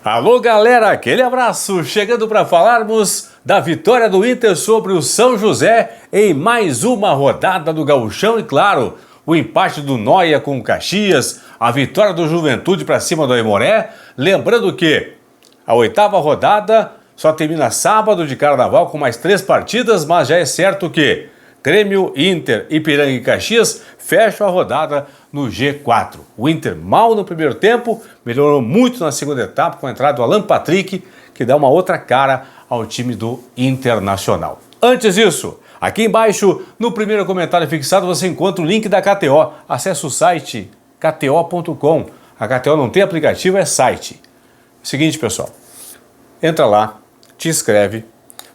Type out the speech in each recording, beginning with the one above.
Alô galera, aquele abraço, chegando para falarmos da vitória do Inter sobre o São José em mais uma rodada do Gauchão e claro, o empate do Noia com o Caxias, a vitória do Juventude para cima do Aimoré, lembrando que a oitava rodada só termina sábado de Carnaval com mais 3 partidas, mas já é certo que Grêmio, Inter, Ipiranga e Caxias fecham a rodada no G4. O Inter mal no primeiro tempo, melhorou muito na segunda etapa com a entrada do Alan Patrick, que dá uma outra cara ao time do Internacional. Antes disso, aqui embaixo, no primeiro comentário fixado, você encontra o link da KTO. Acesse o site kto.com. A KTO não tem aplicativo, é site. Seguinte, pessoal, entra lá, te inscreve,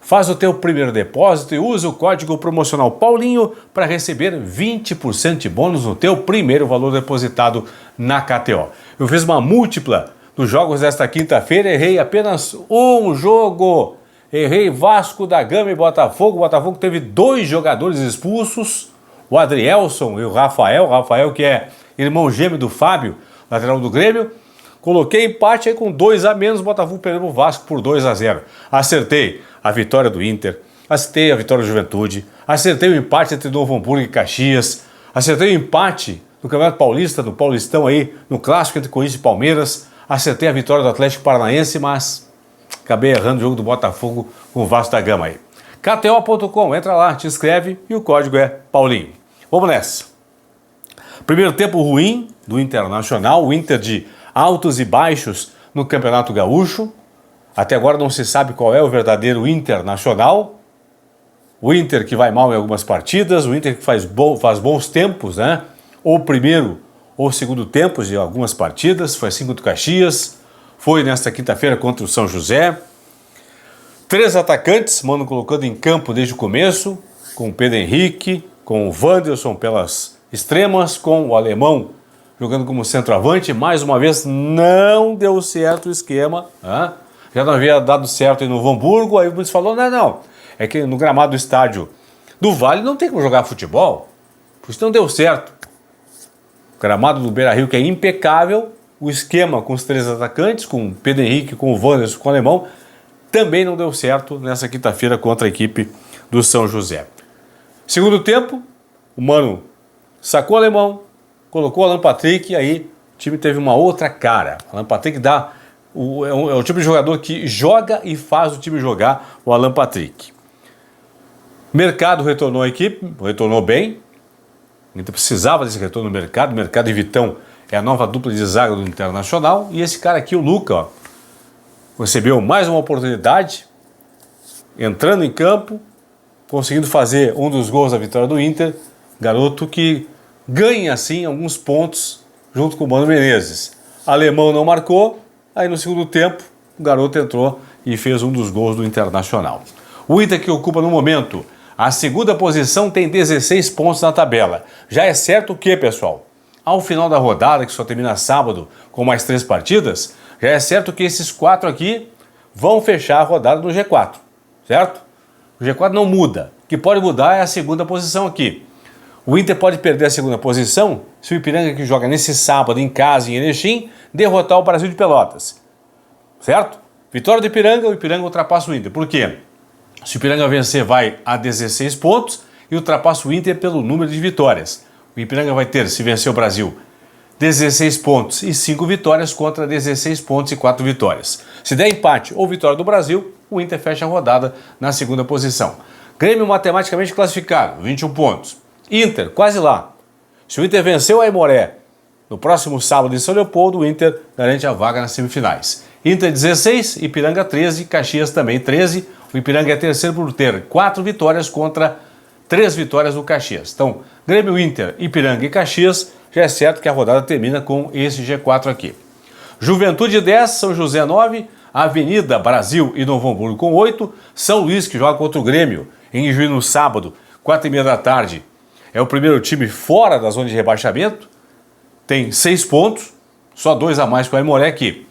faz o teu primeiro depósito e usa o código promocional Paulinho para receber 20% de bônus no teu primeiro valor depositado na KTO. Eu fiz uma múltipla dos jogos desta quinta-feira, errei apenas um jogo. Errei Vasco da Gama e Botafogo. O Botafogo teve 2 jogadores expulsos, o Adrielson e o Rafael que é irmão gêmeo do Fábio, lateral do Grêmio. Coloquei empate aí com 2 a menos, o Botafogo perdeu o Vasco por 2 a 0. Acertei a vitória do Inter, acertei a vitória do Juventude, acertei o empate entre Novo Hamburgo e Caxias, acertei o empate no Campeonato Paulista, no Paulistão aí, no clássico entre Corinthians e Palmeiras, acertei a vitória do Atlético Paranaense, mas acabei errando o jogo do Botafogo com o Vasco da Gama aí. KTO.com, entra lá, te inscreve e o código é Paulinho. Vamos nessa. Primeiro tempo ruim do Internacional, o Inter de altos e baixos no Campeonato Gaúcho. Até agora não se sabe qual é o verdadeiro Internacional. O Inter que vai mal em algumas partidas, o Inter que faz bons tempos, né? Ou primeiro ou segundo tempos de algumas partidas. Foi assim contra o Caxias, foi nesta quinta-feira contra o São José. 3 atacantes, mano, colocando em campo desde o começo, com o Pedro Henrique, com o Wanderson pelas extremas, com o Alemão jogando como centroavante. Mais uma vez não deu certo o esquema, né? Já não havia dado certo aí no Novo Hamburgo, aí o Bruce falou, não, é que no gramado do estádio do Vale não tem como jogar futebol, por isso não deu certo. O gramado do Beira-Rio que é impecável, o esquema com os 3 atacantes, com o Pedro Henrique, com o Wanderson, com o Alemão, também não deu certo nessa quinta-feira contra a equipe do São José. Segundo tempo, o Mano sacou o Alemão, colocou o Alan Patrick e aí o time teve uma outra cara. O Alan Patrick é o tipo de jogador que joga e faz o time jogar, o Alan Patrick. Mercado retornou à equipe, retornou bem. Então precisava desse retorno no mercado. Mercado e Vitão é a nova dupla de zaga do Internacional. E esse cara aqui, o Luca, ó, recebeu mais uma oportunidade, entrando em campo, conseguindo fazer um dos gols da vitória do Inter. Garoto que ganha, assim, alguns pontos junto com o Mano Menezes. Alemão não marcou, aí no segundo tempo o garoto entrou e fez um dos gols do Internacional. O Inter que ocupa no momento a segunda posição tem 16 pontos na tabela. Já é certo o que, pessoal? Ao final da rodada, que só termina sábado com mais 3 partidas, já é certo que esses 4 aqui vão fechar a rodada no G4, certo? O G4 não muda. O que pode mudar é a segunda posição aqui. O Inter pode perder a segunda posição se o Ipiranga, que joga nesse sábado em casa, em Erechim, derrotar o Brasil de Pelotas. Certo? Vitória do Ipiranga, o Ipiranga ultrapassa o Inter. Por quê? Se o Ipiranga vencer, vai a 16 pontos e ultrapassa o Inter pelo número de vitórias. O Ipiranga vai ter, se vencer o Brasil, 16 pontos e 5 vitórias contra 16 pontos e 4 vitórias. Se der empate ou vitória do Brasil, o Inter fecha a rodada na segunda posição. Grêmio matematicamente classificado, 21 pontos. Inter, quase lá. Se o Inter venceu o Aimoré no próximo sábado em São Leopoldo, o Inter garante a vaga nas semifinais. Inter 16, Ipiranga 13, Caxias também 13. O Ipiranga é terceiro por ter 4 vitórias contra 3 vitórias do Caxias. Então, Grêmio, Inter, Ipiranga e Caxias, já é certo que a rodada termina com esse G4 aqui. Juventude 10, São José 9, Avenida, Brasil e Novo Hamburgo com 8, São Luís que joga contra o Grêmio em Juiz no sábado, 4h30 da tarde. É o primeiro time fora da zona de rebaixamento, tem 6 pontos, só 2 a mais que o Aimoré aqui.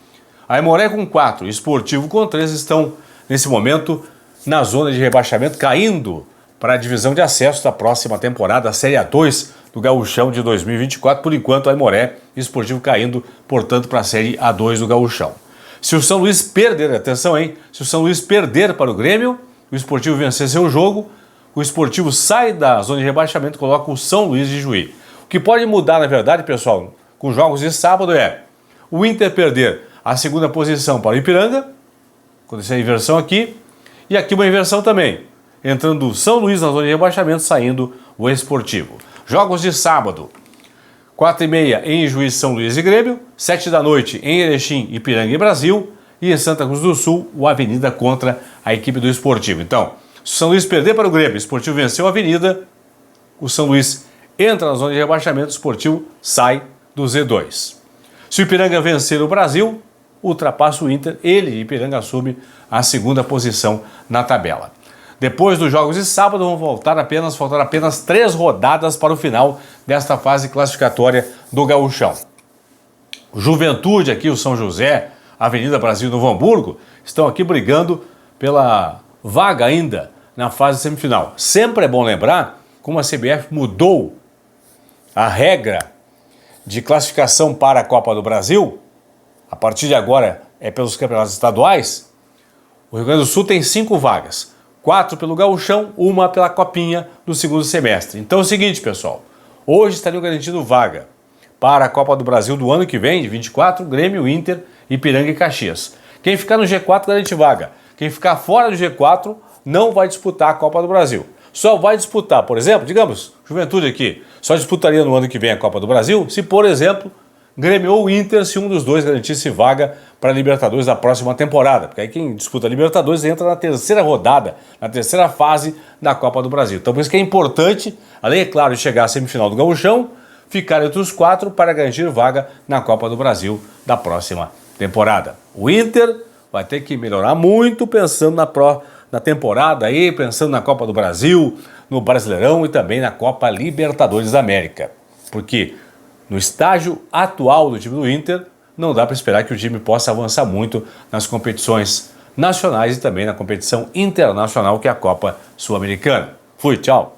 A Aimoré com 4 e Esportivo com 3 estão, nesse momento, na zona de rebaixamento, caindo para a divisão de acesso da próxima temporada, a Série A2 do Gauchão de 2024. Por enquanto, Aimoré e Esportivo caindo, portanto, para a Série A2 do Gauchão. Se o São Luís perder, atenção, hein? Se o São Luís perder para o Grêmio, o Sportivo vencer seu jogo, o Sportivo sai da zona de rebaixamento e coloca o São Luís de Juí. O que pode mudar, na verdade, pessoal, com jogos de sábado é o Inter perder a segunda posição para o Ipiranga, acontecer a inversão aqui, e aqui uma inversão também, entrando o São Luís na zona de rebaixamento, saindo o Sportivo. Jogos de sábado, 4h30 em Juiz, São Luís e Grêmio, 7 da noite em Erechim, Ipiranga e Brasil, e em Santa Cruz do Sul, o Avenida contra a equipe do Sportivo. Então, se o São Luís perder para o Grêmio, o Sportivo venceu a Avenida, o São Luís entra na zona de rebaixamento, o Sportivo sai do Z2. Se o Ipiranga vencer o Brasil, ultrapassa o Inter, ele, Ipiranga, assume a segunda posição na tabela. Depois dos jogos de sábado, vão faltar apenas 3 rodadas para o final desta fase classificatória do Gauchão. O Juventude aqui, o São José, Avenida Brasil e Novo Hamburgo, estão aqui brigando pela vaga ainda na fase semifinal. Sempre é bom lembrar como a CBF mudou a regra de classificação para a Copa do Brasil. A partir de agora é pelos campeonatos estaduais. O Rio Grande do Sul tem 5 vagas. 4 pelo Gauchão, 1 pela Copinha do segundo semestre. Então é o seguinte, pessoal. Hoje estariam garantindo vaga para a Copa do Brasil do ano que vem, de 24, Grêmio, Inter, Ipiranga e Caxias. Quem ficar no G4 garante vaga. Quem ficar fora do G4 não vai disputar a Copa do Brasil. Só vai disputar, por exemplo, digamos, Juventude aqui, só disputaria no ano que vem a Copa do Brasil se, por exemplo, Grêmio ou Inter, se um dos dois garantisse vaga para a Libertadores da próxima temporada. Porque aí quem disputa a Libertadores entra na terceira rodada, na terceira fase da Copa do Brasil. Então por isso que é importante, além, é claro, de chegar à semifinal do Gauchão, ficar entre os 4 para garantir vaga na Copa do Brasil da próxima temporada. O Inter vai ter que melhorar muito pensando na temporada aí, pensando na Copa do Brasil, no Brasileirão e também na Copa Libertadores da América. Porque no estágio atual do time do Inter, não dá para esperar que o time possa avançar muito nas competições nacionais e também na competição internacional, que é a Copa Sul-Americana. Fui, tchau!